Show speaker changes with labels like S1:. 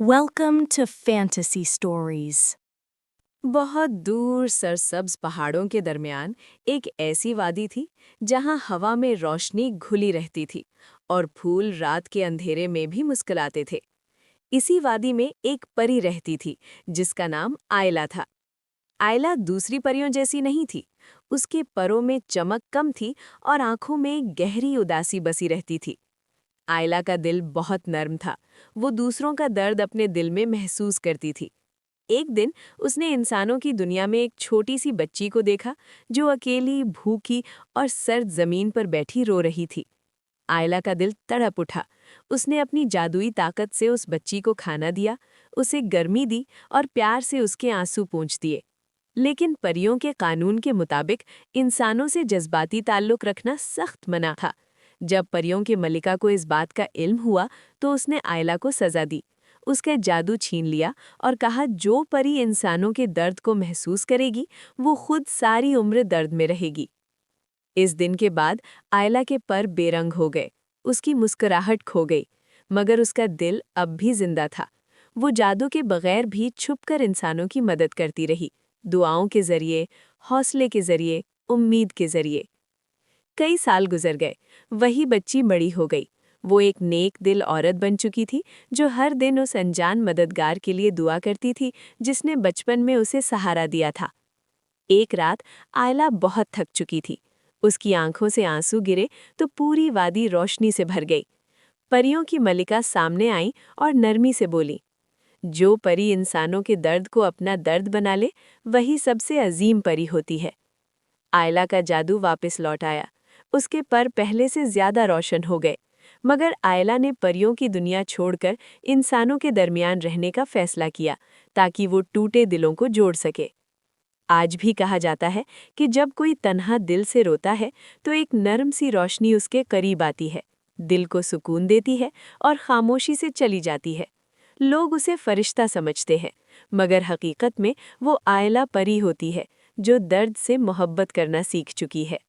S1: Welcome to Fantasy Stories.
S2: बहुत दूर सरसब्ज पहाड़ों के दरमियान एक ऐसी वादी थी जहां हवा में रोशनी घुली रहती थी और फूल रात के अंधेरे में भी मुस्कुराते थे। इसी वादी में एक परी रहती थी जिसका नाम आयला था। आयला दूसरी परियों जैसी नहीं थी। उसके परों में चमक कम थी और आंखों में गहरी उदासी बसी रहती थी। आयला का दिल बहुत नर्म था। वो दूसरों का दर्द अपने दिल में महसूस करती थी। एक दिन उसने इंसानों की दुनिया में एक छोटी सी बच्ची को देखा जो अकेली, भूखी और सर्द जमीन पर बैठी रो रही थी। आयला का दिल तड़प उठा। उसने अपनी जादुई ताकत से उस बच्ची को खाना दिया, उसे गर्मी दी और प्यार से उसके आंसू पोंछ दिए। लेकिन परियों के कानून के मुताबिक इंसानों से जज्बाती ताल्लुक रखना सख्त मना था। जब परियों की मलिका को इस बात का इल्म हुआ तो उसने आयला को सजा दी। उसका जादू छीन लिया और कहा जो परी इंसानों के दर्द को महसूस करेगी वो खुद सारी उम्र दर्द में रहेगी। इस दिन के बाद आयला के पर बेरंग हो गए। उसकी मुस्कुराहट खो गई, मगर उसका दिल अब भी जिंदा था। वो जादू के बगैर भी छुपकर इंसानों की मदद करती रही, दुआओं के जरिए, हौसले के जरिए, उम्मीद के जरिए। कई साल गुजर गए। वही बच्ची बड़ी हो गई। वो एक नेक दिल औरत बन चुकी थी जो हर दिन उस अनजान मददगार के लिए दुआ करती थी जिसने बचपन में उसे सहारा दिया था। एक रात आयला बहुत थक चुकी थी। उसकी आंखों से आंसू गिरे तो पूरी वादी रोशनी से भर गई। परियों की मलिका सामने आई और नरमी से बोली, जो परी इंसानों के दर्द को अपना दर्द बना ले वही सबसे अजीम परी होती है। आयला का जादू वापस लौट आया। उसके पर पहले से ज्यादा रोशन हो गए। मगर आयला ने परियों की दुनिया छोड़कर इंसानों के दरमियान रहने का फैसला किया ताकि वो टूटे दिलों को जोड़ सके। आज भी कहा जाता है कि जब कोई तन्हा दिल से रोता है तो एक नरम सी रोशनी उसके करीब आती है, दिल को सुकून देती है और खामोशी से चली जाती है। लोग उसे फरिश्ता समझते हैं, मगर हकीकत में वो आयला परी होती है जो दर्द से मोहब्बत करना सीख चुकी है।